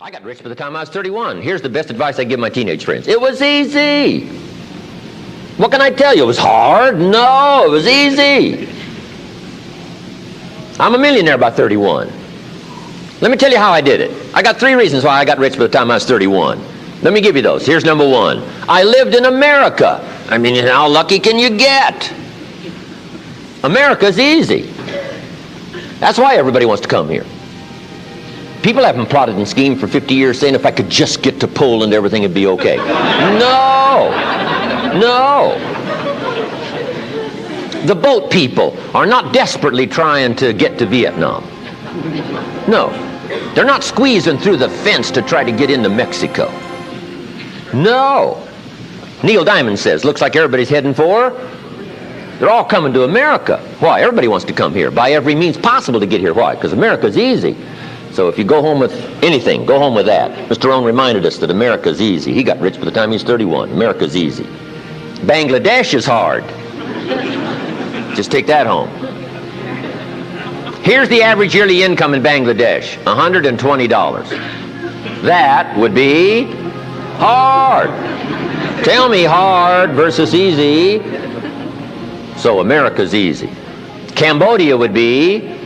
I got rich by the time I was 31. Here's the best advice I give my teenage friends. It was easy. What can I tell you? It was hard? No, it was easy. I'm a millionaire by 31. Let me tell you how I did it. I got 3 reasons why I got rich by the time I was 31. Let me give you those. Here's number 1. I lived in America. I mean, how lucky can you get? America's easy. That's why everybody wants to come here. People haven't plotted and schemed for 50 years saying if I could just get to Poland, everything would be okay. No. No. The boat people are not desperately trying to get to Vietnam. No. They're not squeezing through the fence to try to get into Mexico. No. Neil Diamond says, looks like everybody's heading for, they're all coming to America. Why? Everybody wants to come here by every means possible to get here. Why? Because America's easy. So if you go home with anything, go home with that. Mr. Rohn reminded us that America's easy. He got rich by the time he was 31. America's easy. Bangladesh is hard. Just take that home. Here's the average yearly income in Bangladesh, $120. That would be hard. Tell me hard versus easy. So America's easy. Cambodia would be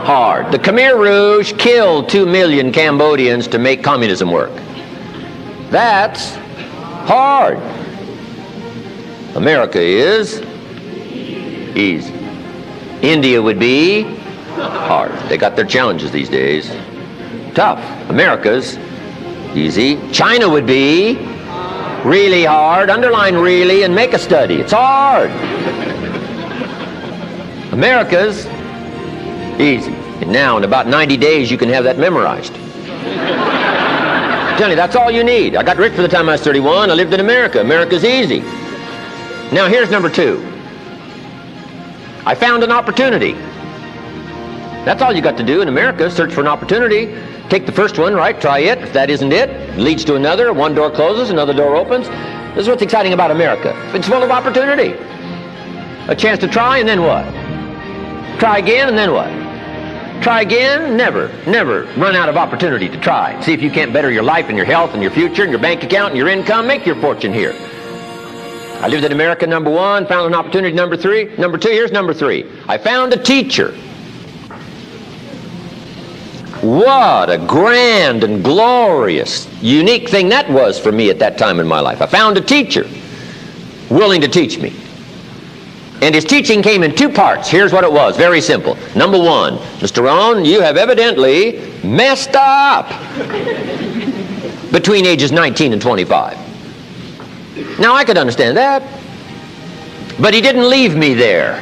hard. The Khmer Rouge killed 2 million Cambodians to make communism work. That's hard. America is easy. India would be hard. They got their challenges these days. Tough. America's easy. China would be really hard. Underline really and make a study. It's hard. America's easy. And now in about 90 days you can have that memorized. I'm telling you, that's all you need. I got rich by the time I was 31. I lived in America. America's easy. Now here's number 2. I found an opportunity. That's all you got to do in America, search for an opportunity. Take the first one, right? Try it. If that isn't it, it leads to another. One door closes, another door opens. This is what's exciting about America. It's full of opportunity. A chance to try, and then what? Try again, and then what? Try again, never run out of opportunity to try. See if you can't better your life and your health and your future and your bank account and your income. Make your fortune here. I lived in America, number 1. Found an opportunity, number 3. Number 2, here's number 3. I found a teacher. What a grand and glorious, unique thing that was for me at that time in my life. I found a teacher willing to teach me. And his teaching came in 2 parts. Here's what it was. Very simple. Number 1, Mr. Rohn, you have evidently messed up between ages 19 and 25. Now, I could understand that. But he didn't leave me there.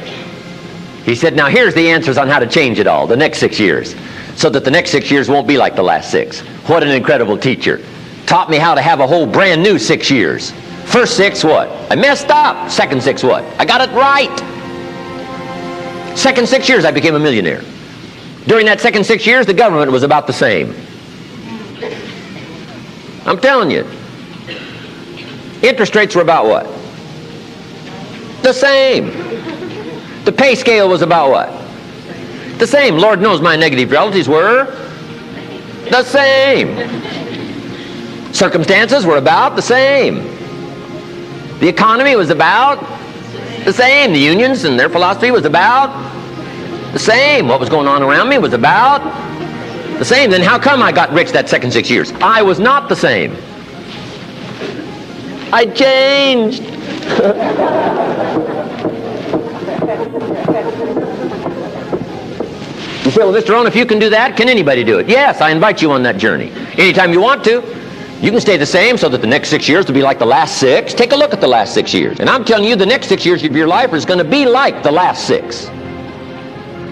He said, now here's the answers on how to change it all, the next 6 years, so that the next 6 years won't be like the last 6. What an incredible teacher. Taught me how to have a whole brand new 6 years. First 6, what? I messed up. Second 6, what? I got it right. Second 6 years, I became a millionaire. During that second 6 years, the government was about the same. I'm telling you. Interest rates were about what? The same. The pay scale was about what? The same. Lord knows my negative relatives were the same. Circumstances were about the same. The economy was about the same. The unions and their philosophy was about the same. What was going on around me was about the same. Then how come I got rich that second 6 years? I was not the same. I changed. You say, well, Mr. Rohn, if you can do that, can anybody do it? Yes, I invite you on that journey. Anytime you want to. You can stay the same so that the next 6 years will be like the last 6. Take a look at the last 6 years. And I'm telling you, the next 6 years of your life is going to be like the last 6.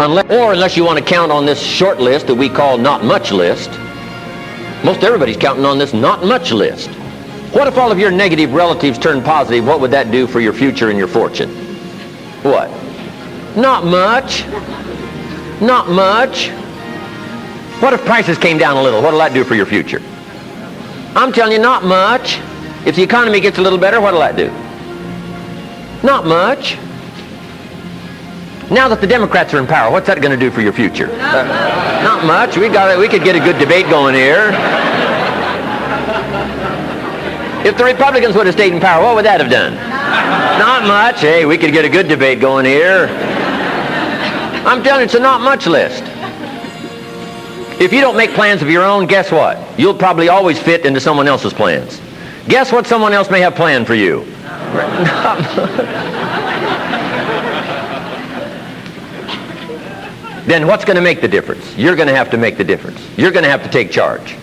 Unless you want to count on this short list that we call not much list. Most everybody's counting on this not much list. What if all of your negative relatives turn positive? What would that do for your future and your fortune? What? Not much. Not much. What if prices came down a little? What will that do for your future? I'm telling you, not much. If the economy gets a little better, what will that do? Not much. Now that the Democrats are in power, what's that going to do for your future? Not much. We could get a good debate going here. If the Republicans would have stayed in power, what would that have done? Not much. Hey, we could get a good debate going here. I'm telling you, it's a not much list. If you don't make plans of your own, guess what? You'll probably always fit into someone else's plans. Guess what someone else may have planned for you? Then what's going to make the difference? You're going to have to make the difference. You're going to have to take charge.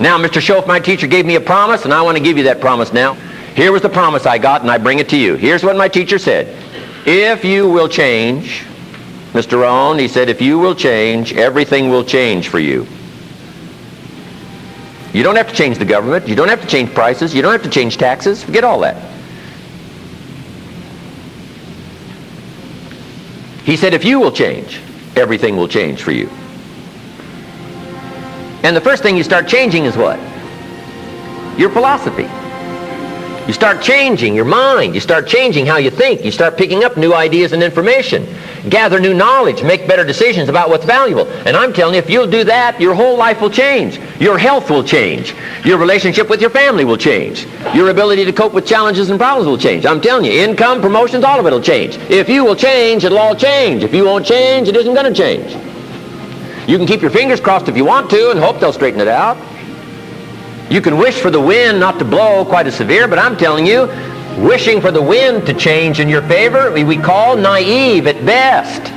Now, Mr. Schoaf, my teacher, gave me a promise, and I want to give you that promise now. Here was the promise I got, and I bring it to you. Here's what my teacher said. If you will change, Mr. Rohn, he said, if you will change, everything will change for you. You don't have to change the government. You don't have to change prices. You don't have to change taxes. Forget all that. He said, if you will change, everything will change for you. And the first thing you start changing is what? Your philosophy. You start changing your mind. You start changing how you think. You start picking up new ideas and information. Gather new knowledge. Make better decisions about what's valuable. And I'm telling you, if you'll do that, your whole life will change. Your health will change. Your relationship with your family will change. Your ability to cope with challenges and problems will change. I'm telling you, income, promotions, all of it will change. If you will change, it'll all change. If you won't change, it isn't going to change. You can keep your fingers crossed if you want to and hope they'll straighten it out. You can wish for the wind not to blow quite as severe, but I'm telling you, wishing for the wind to change in your favor, we call naive at best.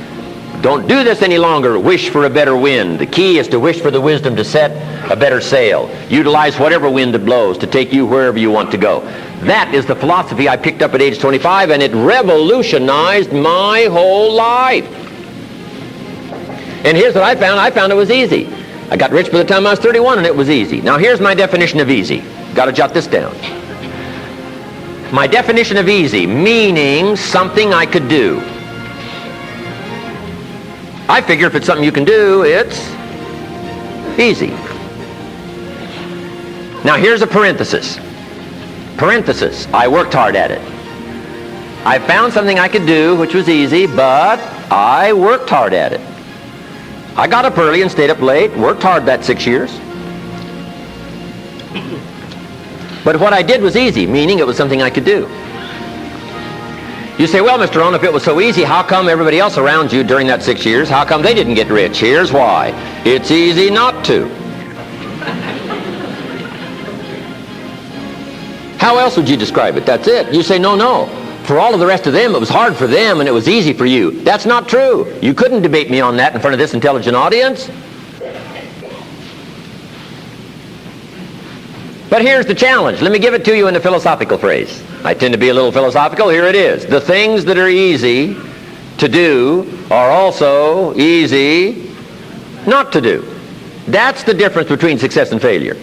Don't do this any longer. Wish for a better wind. The key is to wish for the wisdom to set a better sail. Utilize whatever wind it blows to take you wherever you want to go. That is the philosophy I picked up at age 25, and it revolutionized my whole life. And here's what I found. I found it was easy. I got rich by the time I was 31, and it was easy. Now here's my definition of easy. Got to jot this down. My definition of easy, meaning something I could do. I figure if it's something you can do, it's easy. Now here's a parenthesis. Parenthesis, I worked hard at it. I found something I could do which was easy, but I worked hard at it. I got up early and stayed up late, worked hard that 6 years. But what I did was easy, meaning it was something I could do. You say, well, Mr. Rohn, if it was so easy, how come everybody else around you during that 6 years, how come they didn't get rich? Here's why. It's easy not to. How else would you describe it? That's it. You say, no. For all of the rest of them, it was hard for them and it was easy for you. That's not true. You couldn't debate me on that in front of this intelligent audience. But here's the challenge. Let me give it to you in a philosophical phrase. I tend to be a little philosophical. Here it is. The things that are easy to do are also easy not to do. That's the difference between success and failure.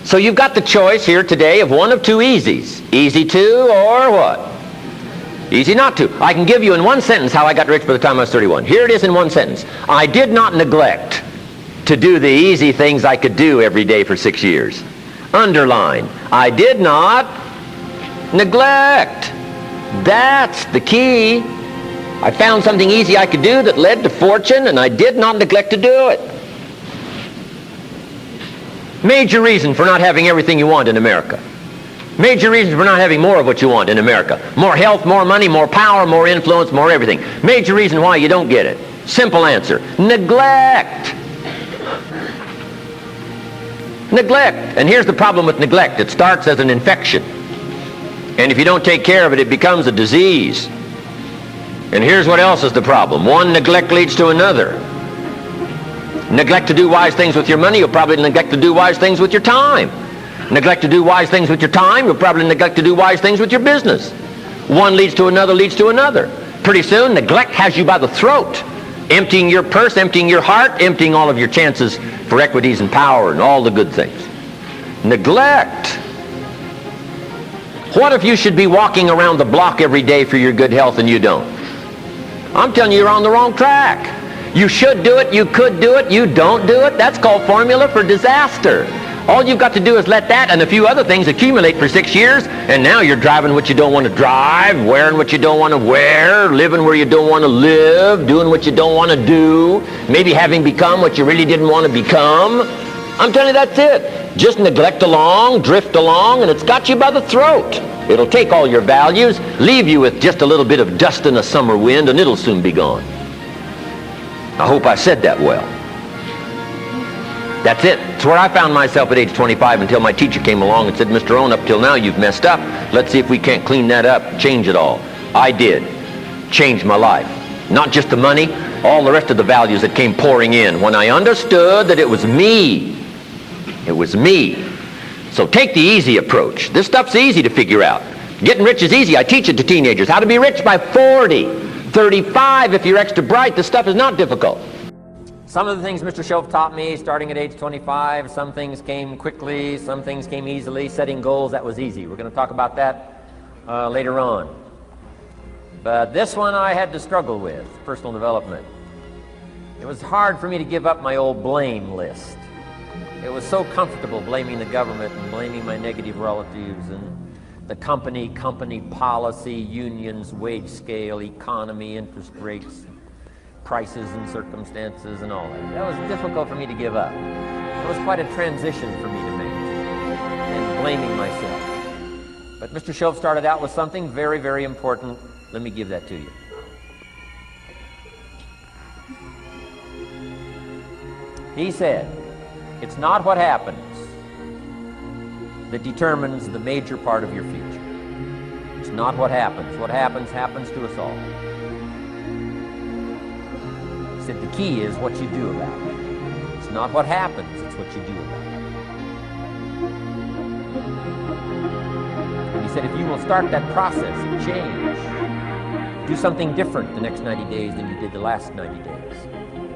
So you've got the choice here today of one of two easies. Easy to or what? Easy not to. I can give you in one sentence how I got rich by the time I was 31. Here it is in one sentence. I did not neglect to do the easy things I could do every day for 6 years. Underline. I did not neglect. That's the key. I found something easy I could do that led to fortune, and I did not neglect to do it. Major reason for not having everything you want in America. Major reason for not having more of what you want in America. More health, more money, more power, more influence, more everything. Major reason why you don't get it. Simple answer. Neglect. Neglect. And here's the problem with neglect. It starts as an infection. And if you don't take care of it, it becomes a disease. And here's what else is the problem. One neglect leads to another. Neglect to do wise things with your money, you'll probably neglect to do wise things with your time. Neglect to do wise things with your time, you'll probably neglect to do wise things with your business. One leads to another, leads to another. Pretty soon, neglect has you by the throat, emptying your purse, emptying your heart, emptying all of your chances for equities and power and all the good things. Neglect. What if you should be walking around the block every day for your good health and you don't? I'm telling you, you're on the wrong track. You should do it, you could do it, you don't do it. That's called formula for disaster. All you've got to do is let that and a few other things accumulate for 6 years, and now you're driving what you don't want to drive, wearing what you don't want to wear, living where you don't want to live, doing what you don't want to do, maybe having become what you really didn't want to become. I'm telling you, that's it. Just neglect along, drift along, and it's got you by the throat. It'll take all your values, leave you with just a little bit of dust in a summer wind, and it'll soon be gone. I hope I said that well. That's it. It's where I found myself at age 25 until my teacher came along and said, Mr. Rohn, up till now you've messed up. Let's see if we can't clean that up, change it all. I did. Changed my life. Not just the money, all the rest of the values that came pouring in when I understood that it was me. It was me. So take the easy approach. This stuff's easy to figure out. Getting rich is easy. I teach it to teenagers. How to be rich by 40, 35 if you're extra bright. This stuff is not difficult. Some of the things Mr. Shoaff taught me starting at age 25, some things came quickly, some things came easily. Setting goals, that was easy. We're going to talk about that later on. But this one I had to struggle with, personal development. It was hard for me to give up my old blame list. It was so comfortable blaming the government and blaming my negative relatives and the company policy, unions, wage scale, economy, interest rates, prices and circumstances and all that. That was difficult for me to give up. It was quite a transition for me to make, and blaming myself. But Mr. Shoaff started out with something very, very important. Let me give that to you. He said, it's not what happens that determines the major part of your future. It's not what happens. What happens to us all. He said the key is what you do about it. It's not what happens, it's what you do about it. And he said if you will start that process of change, do something different the next 90 days than you did the last 90 days,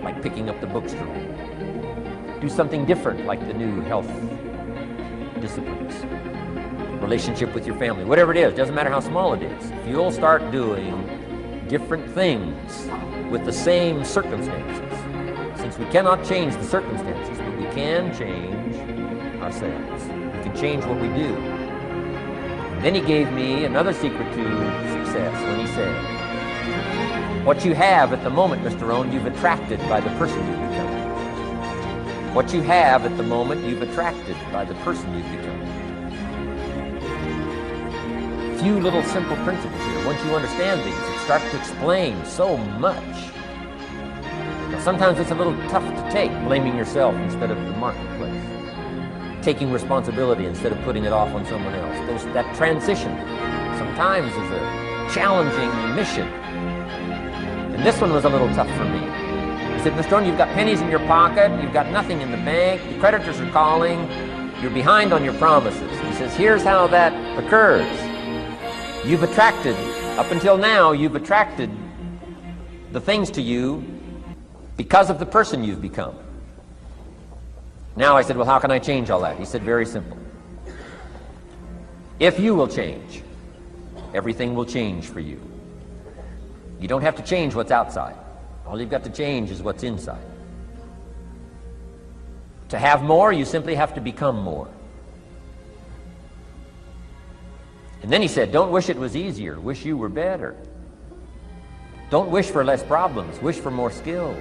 like picking up the books to read. Do something different like the new health disciplines, relationship with your family, whatever it is, doesn't matter how small it is. If you'll start doing different things with the same circumstances, since we cannot change the circumstances, but we can change ourselves. We can change what we do. And then he gave me another secret to success when he said, what you have at the moment, Mr. Rohn, you've attracted by the person you've become. What you have at the moment, you've attracted by the person you've become. Few little simple principles here. Once you understand these, it starts to explain so much. Now, sometimes it's a little tough to take, blaming yourself instead of the marketplace, taking responsibility instead of putting it off on someone else. That transition sometimes is a challenging mission. And this one was a little tough for me. He said, Mr. Rohn, you've got pennies in your pocket, you've got nothing in the bank, the creditors are calling, you're behind on your promises. He says, here's how that occurs. You've attracted, up until now, you've attracted the things to you because of the person you've become. Now I said, well, how can I change all that? He said, very simple. If you will change, everything will change for you. You don't have to change what's outside. All you've got to change is what's inside. To have more, you simply have to become more. And then he said, don't wish it was easier, wish you were better. Don't wish for less problems, wish for more skills.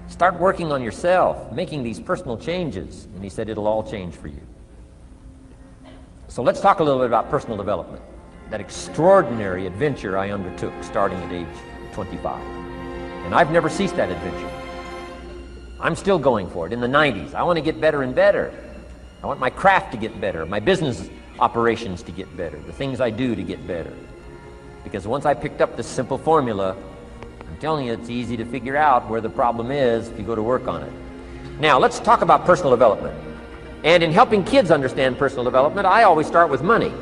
Start working on yourself, making these personal changes. And he said, it'll all change for you. So let's talk a little bit about personal development. That extraordinary adventure I undertook starting at age 25. And I've never ceased that adventure. I'm still going for it. In the 90s, I want to get better and better. I want my craft to get better, my business operations to get better, the things I do to get better. Because once I picked up this simple formula, I'm telling you, it's easy to figure out where the problem is if you go to work on it. Now, let's talk about personal development. And in helping kids understand personal development, I always start with money.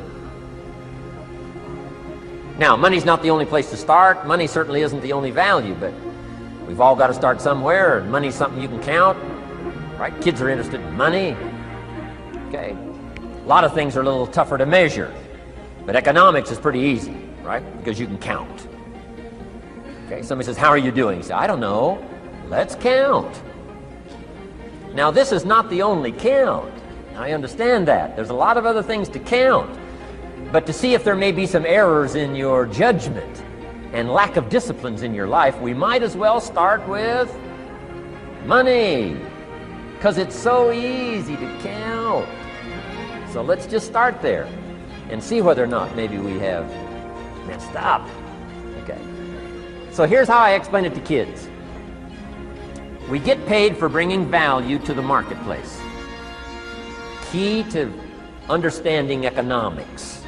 Now, money's not the only place to start. Money certainly isn't the only value, but we've all got to start somewhere, and money's something you can count, right? Kids are interested in money. Okay. A lot of things are a little tougher to measure, but economics is pretty easy, right? Because you can count. Okay, somebody says, how are you doing? You say, I don't know. Let's count. Now, this is not the only count. I understand that. There's a lot of other things to count. But to see if there may be some errors in your judgment and lack of disciplines in your life, we might as well start with money, because it's so easy to count. So let's just start there and see whether or not maybe we have messed up. Okay. So here's how I explain it to kids. We get paid for bringing value to the marketplace. Key to understanding economics.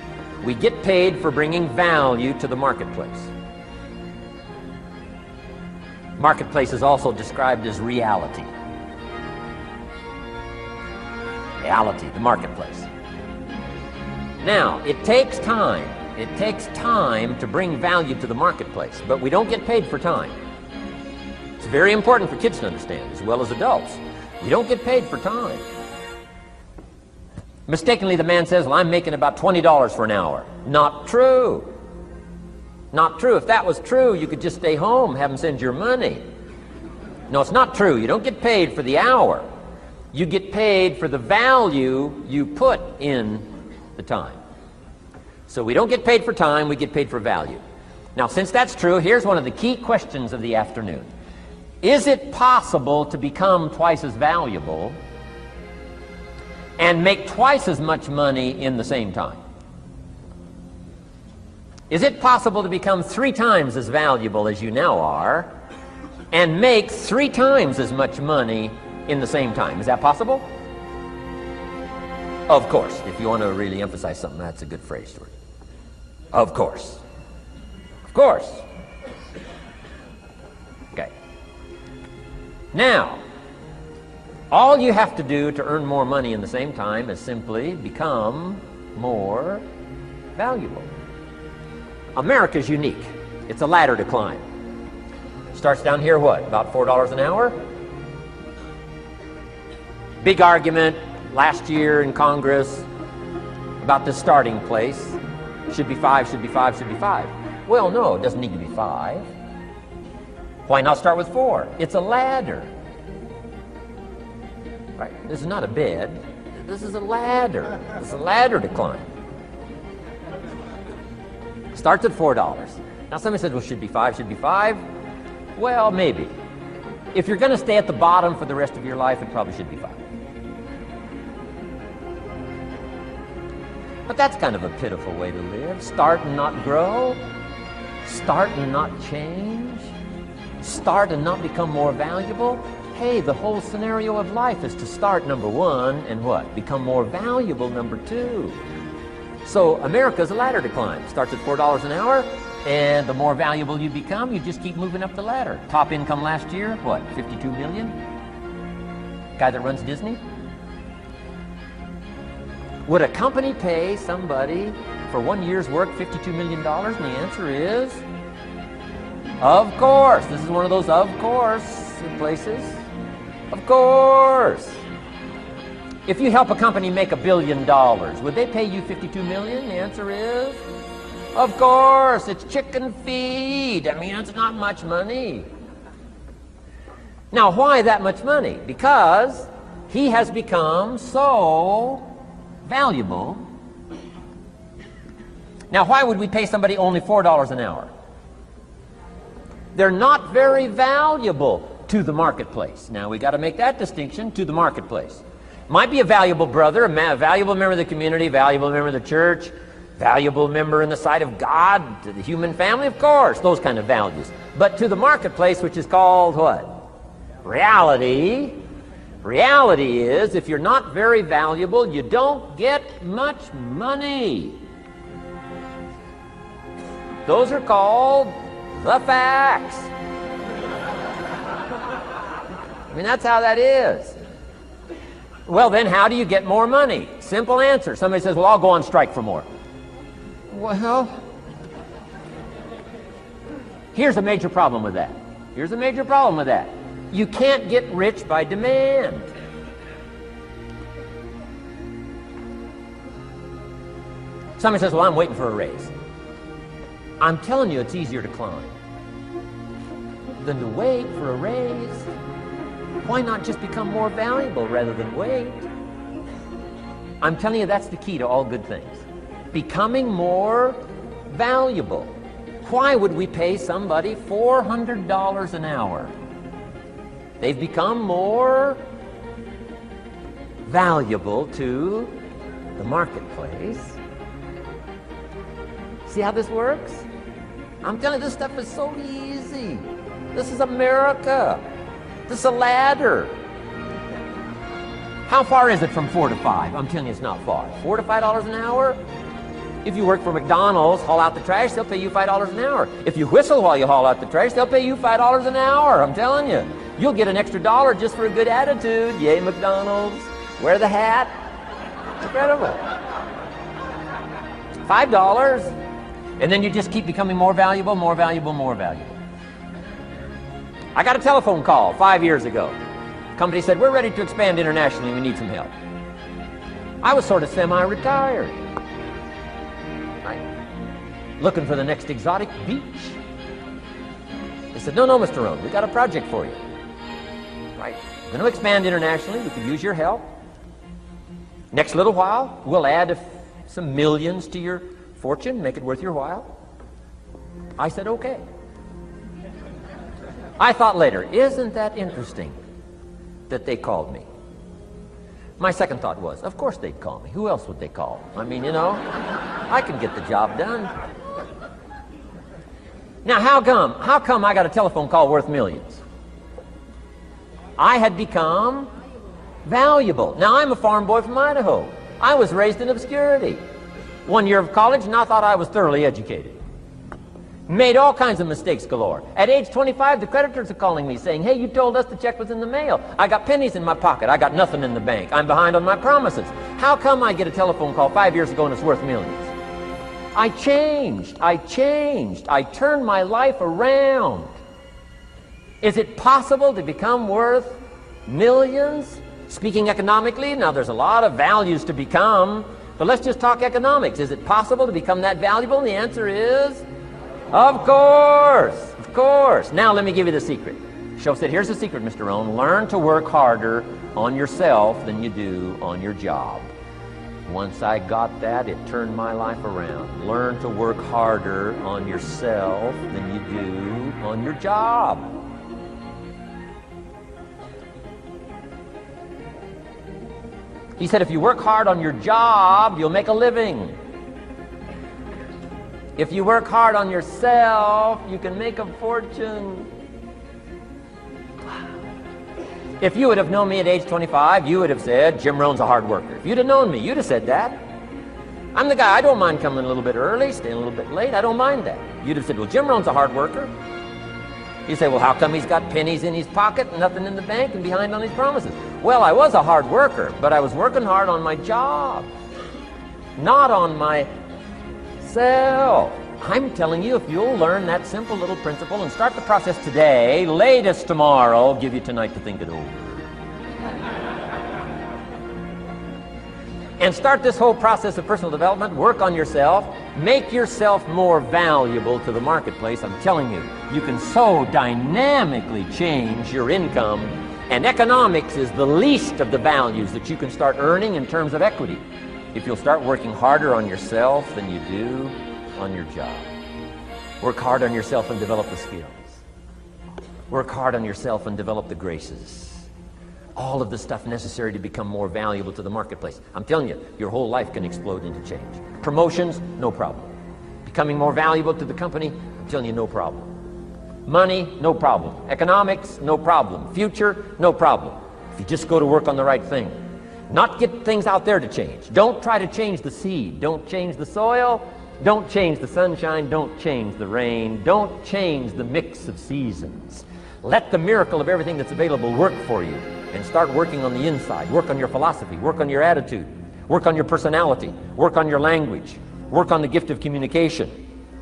We get paid for bringing value to the marketplace. Marketplace is also described as reality. Reality, the marketplace. Now, it takes time. It takes time to bring value to the marketplace, but we don't get paid for time. It's very important for kids to understand, as well as adults. We don't get paid for time. Mistakenly, the man says, well, I'm making about $20 for an hour. Not true. Not true. If that was true, you could just stay home, have them send your money. No, it's not true. You don't get paid for the hour. You get paid for the value you put in the time. So we don't get paid for time, we get paid for value. Now, since that's true, here's one of the key questions of the afternoon. Is it possible to become twice as valuable and make twice as much money in the same time? Is it possible to become 3 times as valuable as you now are and make 3 times as much money in the same time? Is that possible? Of course. If you want to really emphasize something, that's a good phrase for it. Of course. Of course. Okay. Now, all you have to do to earn more money in the same time is simply become more valuable. America's unique. It's a ladder to climb. Starts down here, what, about $4 an hour? Big argument last year in Congress about the starting place. Should be 5, should be 5, should be 5. Well, no, it doesn't need to be 5. Why not start with 4? It's a ladder. Right? This is not a bed. This is a ladder. It's a ladder to climb. Starts at $4. Now somebody says, well, should be 5, should be 5. Well, maybe. If you're going to stay at the bottom for the rest of your life, it probably should be 5. But that's kind of a pitiful way to live. Start and not grow. Start and not change. Start and not become more valuable. Hey, the whole scenario of life is to start, number 1, and what? Become more valuable, number 2. So America's a ladder to climb. Starts at $4 an hour, and the more valuable you become, you just keep moving up the ladder. Top income last year, what, 52 million? Guy that runs Disney? Would a company pay somebody for 1 year's work $52 million? And the answer is, of course. This is one of those of course places. Of course. If you help a company make $1 billion, would they pay you $52 million? The answer is, of course. It's chicken feed. I mean, it's not much money. Now, why that much money? Because he has become so valuable. Now, why would we pay somebody only $4 an hour? They're not very valuable to the marketplace. Now, we got to make that distinction, to the marketplace. Might be a valuable brother, a valuable member of the community, valuable member of the church, valuable member in the sight of God, to the human family, of course, those kind of values. But to the marketplace, which is called what? Reality. Reality is, if you're not very valuable, you don't get much money. Those are called the facts. I mean, that's how that is. Well, then how do you get more money? Simple answer. Somebody says, well, I'll go on strike for more. Well, here's a major problem with that. Here's a major problem with that. You can't get rich by demand. Somebody says, well, I'm waiting for a raise. I'm telling you, it's easier to climb than to wait for a raise. Why not just become more valuable rather than wait? I'm telling you, that's the key to all good things. Becoming more valuable. Why would we pay somebody $400 an hour? They've become more valuable to the marketplace. See how this works? I'm telling you, this stuff is so easy. This is America. This is a ladder. How far is it from 4 to 5? I'm telling you, it's not far. $4 to $5 an hour? If you work for McDonald's, haul out the trash, they'll pay you $5 an hour. If you whistle while you haul out the trash, they'll pay you $5 an hour. I'm telling you. You'll get an extra $1 just for a good attitude. Yay, McDonald's. Wear the hat. It's incredible. $5. And then you just keep becoming more valuable, more valuable, more valuable. I got a telephone call 5 years ago. The company said, we're ready to expand internationally. We need some help. I was sort of semi-retired. Looking for the next exotic beach. They said, no, Mr. Rohn, we got a project for you. Right. We're going to expand internationally. We could use your help. Next little while, we'll add some millions to your fortune, make it worth your while. I said, okay. I thought later, isn't that interesting that they called me? My second thought was, of course they'd call me. Who else would they call? I mean, you know, I can get the job done. Now, how come I got a telephone call worth millions? I had become valuable. Now, I'm a farm boy from Idaho. I was raised in obscurity. 1 year of college, and I thought I was thoroughly educated. Made all kinds of mistakes galore. At age 25, the creditors are calling me saying, hey, you told us the check was in the mail. I got pennies in my pocket. I got nothing in the bank. I'm behind on my promises. How come I get a telephone call 5 years ago and it's worth millions? I changed. I turned my life around. Is it possible to become worth millions? Speaking economically, now there's a lot of values to become, but let's just talk economics. Is it possible to become that valuable? And the answer is, of course, of course. Now let me give you the secret. Show said, here's the secret, Mr. Rohn. Learn to work harder on yourself than you do on your job. Once I got that, it turned my life around. Learn to work harder on yourself than you do on your job. He said, if you work hard on your job, you'll make a living. If you work hard on yourself, you can make a fortune. If you would have known me at age 25, you would have said, Jim Rohn's a hard worker. If you'd have known me, you'd have said that. I'm the guy, I don't mind coming a little bit early, staying a little bit late, I don't mind that. You'd have said, well, Jim Rohn's a hard worker. You say, well, how come he's got pennies in his pocket and nothing in the bank and behind on his promises? Well, I was a hard worker, but I was working hard on my job, not on myself. I'm telling you, if you'll learn that simple little principle and start the process today, latest tomorrow, give you tonight to think it over. And start this whole process of personal development, work on yourself, make yourself more valuable to the marketplace. I'm telling you, you can so dynamically change your income, and economics is the least of the values that you can start earning in terms of equity if you'll start working harder on yourself than you do on your job. Work hard on yourself and develop the skills. Work hard on yourself and develop the graces. All of the stuff necessary to become more valuable to the marketplace. I'm telling you, your whole life can explode into change. Promotions, no problem. Becoming more valuable to the company, I'm telling you, no problem. Money, no problem. Economics, no problem. Future, no problem. If you just go to work on the right thing. Not get things out there to change. Don't try to change the seed. Don't change the soil. Don't change the sunshine. Don't change the rain. Don't change the mix of seasons. Let the miracle of everything that's available work for you. And start working on the inside. Work on your philosophy. Work on your attitude. Work on your personality. Work on your language. Work on the gift of communication.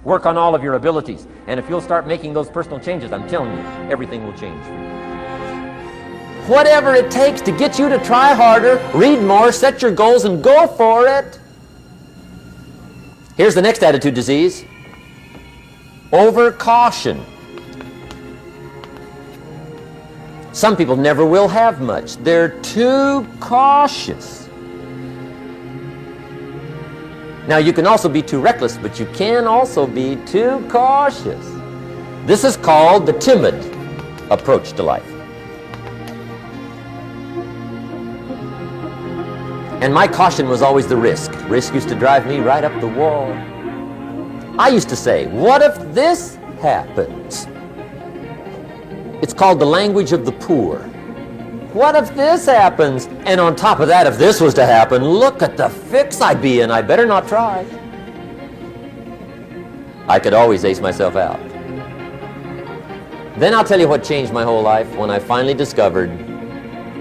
Work on all of your abilities. And if you'll start making those personal changes, I'm telling you, everything will change for you. Whatever it takes to get you to try harder, read more, set your goals, and go for it. Here's the next attitude disease. Overcaution. Some people never will have much. They're too cautious. Now, you can also be too reckless, but you can also be too cautious. This is called the timid approach to life. And my caution was always the risk. Risk used to drive me right up the wall. I used to say, what if this happens? It's called the language of the poor. What if this happens? And on top of that, if this was to happen, look at the fix I'd be in. I better not try. I could always ace myself out. Then I'll tell you what changed my whole life when I finally discovered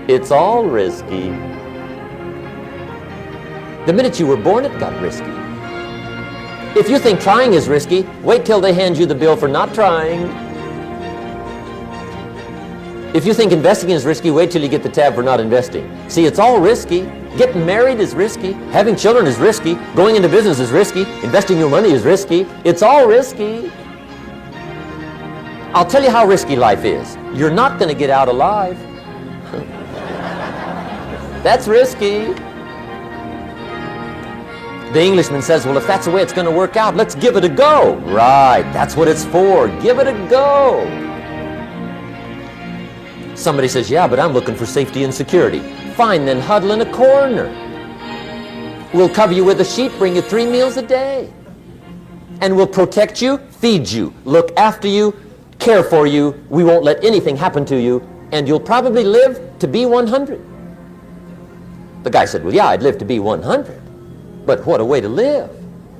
it's all risky. The minute you were born, it got risky. If you think trying is risky, wait till they hand you the bill for not trying. If you think investing is risky, wait till you get the tab for not investing. See, it's all risky. Getting married is risky. Having children is risky. Going into business is risky. Investing your money is risky. It's all risky. I'll tell you how risky life is. You're not going to get out alive. That's risky. The Englishman says, well, if that's the way it's going to work out, let's give it a go. Right, that's what it's for. Give it a go. Somebody says, yeah, but I'm looking for safety and security. Fine, then huddle in a corner. We'll cover you with a sheet, bring you 3 meals a day. And we'll protect you, feed you, look after you, care for you. We won't let anything happen to you, and you'll probably live to be 100. The guy said, well, yeah, I'd live to be 100. But what a way to live.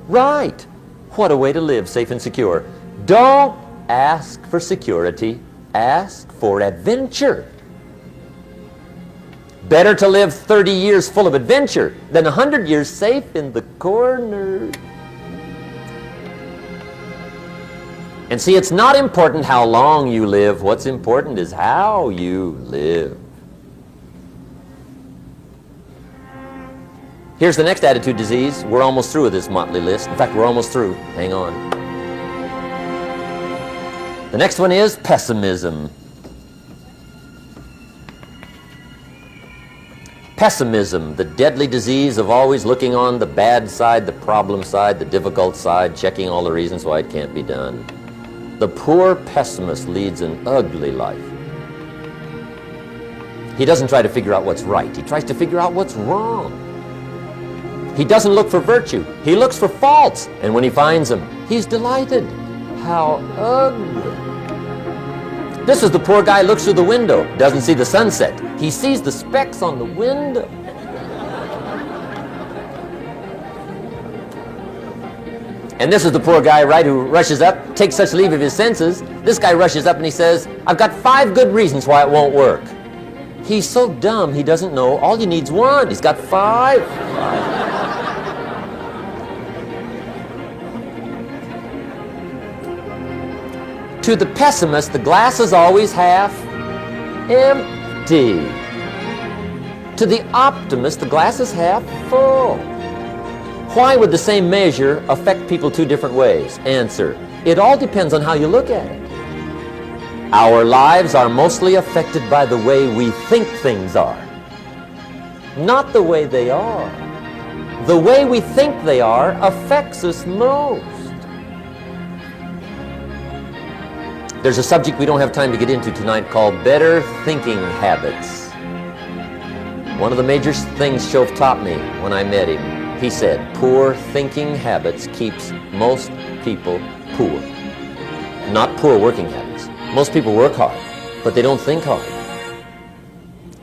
Right. What a way to live, safe and secure. Don't ask for security. Ask for adventure. Better to live 30 years full of adventure than 100 years safe in the corner. And see, it's not important how long you live. What's important is how you live. Here's the next attitude disease. We're almost through with this motley list. In fact, we're almost through. Hang on. The next one is pessimism. Pessimism, the deadly disease of always looking on the bad side, the problem side, the difficult side, checking all the reasons why it can't be done. The poor pessimist leads an ugly life. He doesn't try to figure out what's right. He tries to figure out what's wrong. He doesn't look for virtue. He looks for faults. And when he finds them, he's delighted. How ugly. This is the poor guy who looks through the window, doesn't see the sunset. He sees the specks on the window. And this is the poor guy, right, who rushes up, takes such leave of his senses. This guy rushes up and he says, I've got 5 good reasons why it won't work. He's so dumb he doesn't know all you need's 1. He's got 5. To the pessimist, the glass is always half empty. To the optimist, the glass is half full. Why would the same measure affect people 2 different ways? Answer, it all depends on how you look at it. Our lives are mostly affected by the way we think things are, not the way they are. The way we think they are affects us most. There's a subject we don't have time to get into tonight called better thinking habits. One of the major things Shove taught me when I met him, he said, poor thinking habits keeps most people poor. Not poor working habits. Most people work hard, but they don't think hard.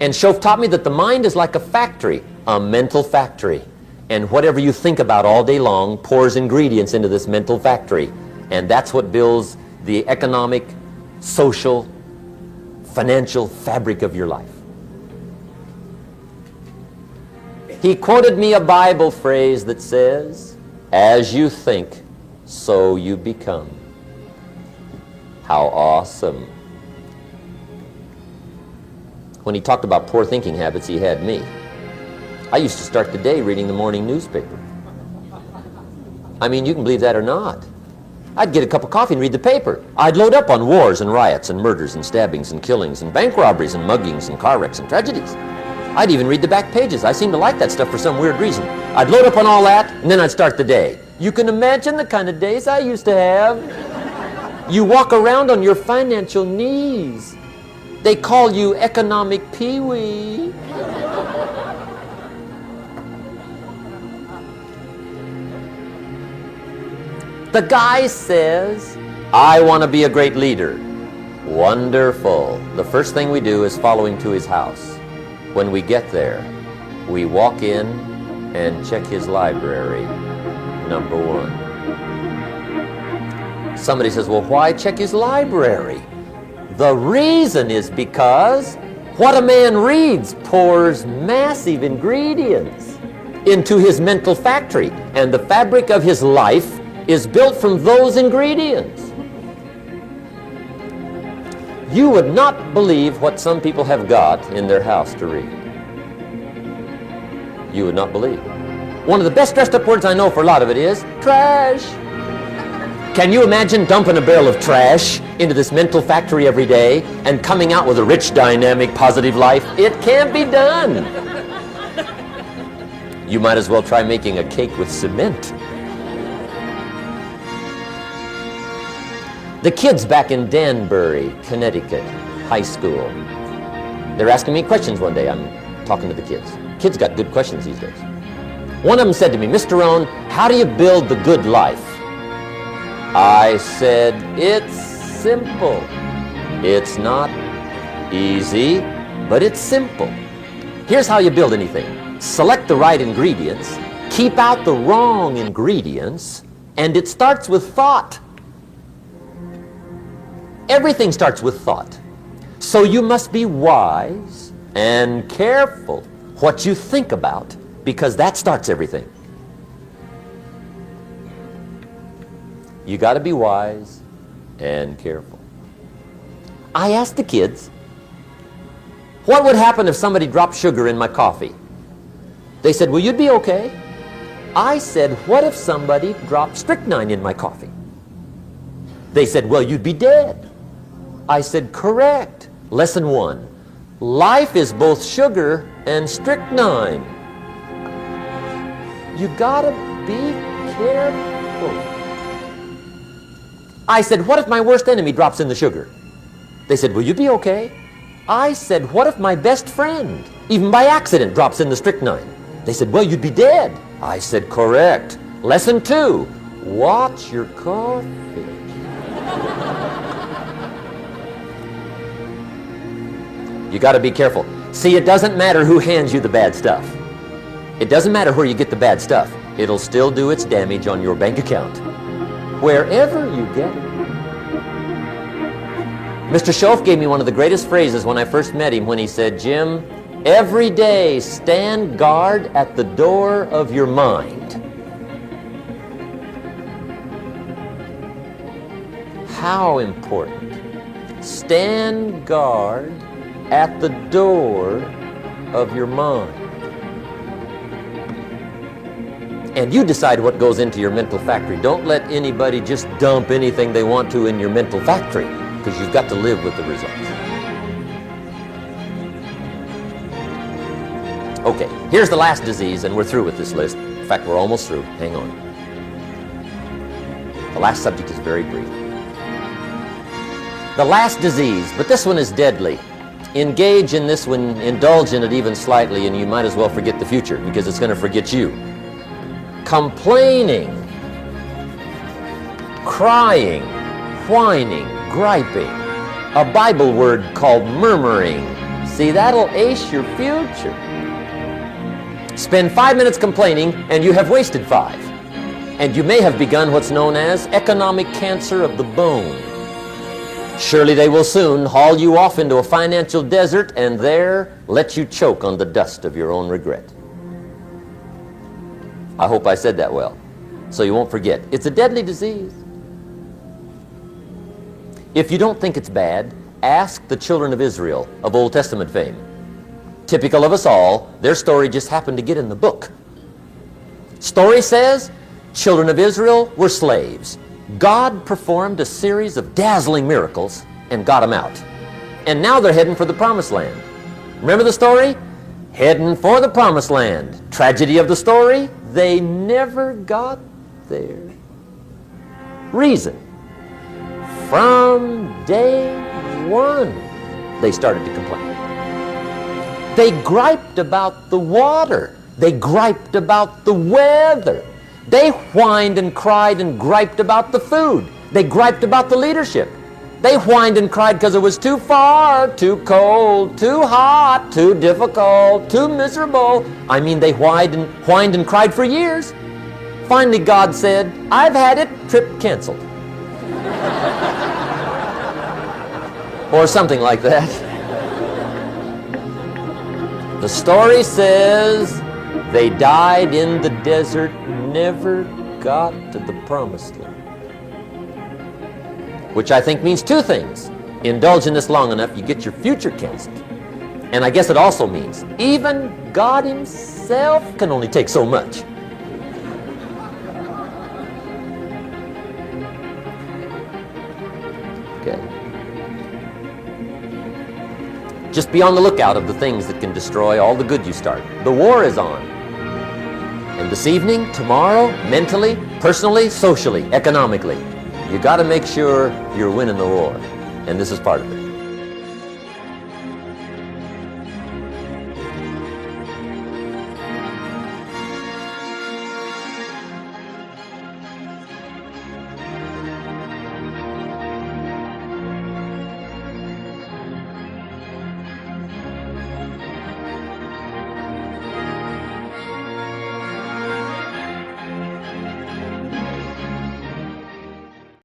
And Shove taught me that the mind is like a factory, a mental factory. And whatever you think about all day long pours ingredients into this mental factory. And that's what builds the economic, social, financial fabric of your life. He quoted me a Bible phrase that says, as you think, so you become. How awesome. When he talked about poor thinking habits, he had me. I used to start the day reading the morning newspaper. I mean, you can believe that or not. I'd get a cup of coffee and read the paper. I'd load up on wars and riots and murders and stabbings and killings and bank robberies and muggings and car wrecks and tragedies. I'd even read the back pages. I seem to like that stuff for some weird reason. I'd load up on all that, and then I'd start the day. You can imagine the kind of days I used to have. You walk around on your financial knees. They call you economic peewee. The guy says, I want to be a great leader. Wonderful. The first thing we do is follow him to his house. When we get there, we walk in and check his library, number one. Somebody says, well, why check his library? The reason is because what a man reads pours massive ingredients into his mental factory, and the fabric of his life is built from those ingredients. You would not believe what some people have got in their house to read. You would not believe. One of the best dressed up words I know for a lot of it is trash. Can you imagine dumping a barrel of trash into this mental factory every day and coming out with a rich, dynamic, positive life? It can't be done. You might as well try making a cake with cement. The kids back in Danbury, Connecticut, high school, they're asking me questions one day. I'm talking to the kids. Kids got good questions these days. One of them said to me, Mr. Rohn, how do you build the good life? I said, it's simple. It's not easy, but it's simple. Here's how you build anything. Select the right ingredients, keep out the wrong ingredients, and it starts with thought. Everything starts with thought. So you must be wise and careful what you think about, because that starts everything. You got to be wise and careful. I asked the kids, what would happen if somebody dropped sugar in my coffee? They said, well, you'd be okay. I said, what if somebody dropped strychnine in my coffee? They said, well, you'd be dead. I said, correct. Lesson 1. Life is both sugar and strychnine. You gotta be careful. I said, what if my worst enemy drops in the sugar? They said, will you be okay? I said, what if my best friend, even by accident, drops in the strychnine? They said, well, you'd be dead. I said, correct. Lesson 2. Watch your coffee. You got to be careful. See, it doesn't matter who hands you the bad stuff. It doesn't matter where you get the bad stuff. It'll still do its damage on your bank account, wherever you get it. Mr. Schoaf gave me one of the greatest phrases when I first met him when he said, Jim, every day stand guard at the door of your mind. How important. Stand guard at the door of your mind. And you decide what goes into your mental factory. Don't let anybody just dump anything they want to in your mental factory, because you've got to live with the results. Okay, here's the last disease, and we're through with this list. In fact, we're almost through. Hang on. The last subject is very brief. The last disease, but this one is deadly. Engage in this one, indulge in it even slightly, and you might as well forget the future, because it's going to forget you. Complaining, crying, whining, griping. A Bible word called murmuring. See, that'll ace your future. Spend 5 minutes complaining, and you have wasted 5. And you may have begun what's known as economic cancer of the bone. Surely they will soon haul you off into a financial desert and there let you choke on the dust of your own regret. I hope I said that well, so you won't forget. It's a deadly disease. If you don't think it's bad, ask the children of Israel of Old Testament fame. Typical of us all, their story just happened to get in the book. Story says, children of Israel were slaves. God performed a series of dazzling miracles and got them out. And now they're heading for the promised land. Remember the story? Heading for the promised land. Tragedy of the story, they never got there. Reason. From day one, they started to complain. They griped about the water. They griped about the weather. They whined and cried and griped about the food. They griped about the leadership. They whined and cried because it was too far, too cold, too hot, too difficult, too miserable. I mean, they whined and cried for years. Finally, God said, I've had it, trip canceled. Or something like that. The story says they died in the desert, never got to the promised land. Which I think means two things. Indulge in this long enough, you get your future canceled. And I guess it also means even God himself can only take so much. Okay. Just be on the lookout of the things that can destroy all the good you start. The war is on. And this evening, tomorrow, mentally, personally, socially, economically, you got to make sure you're winning the war. And this is part of it.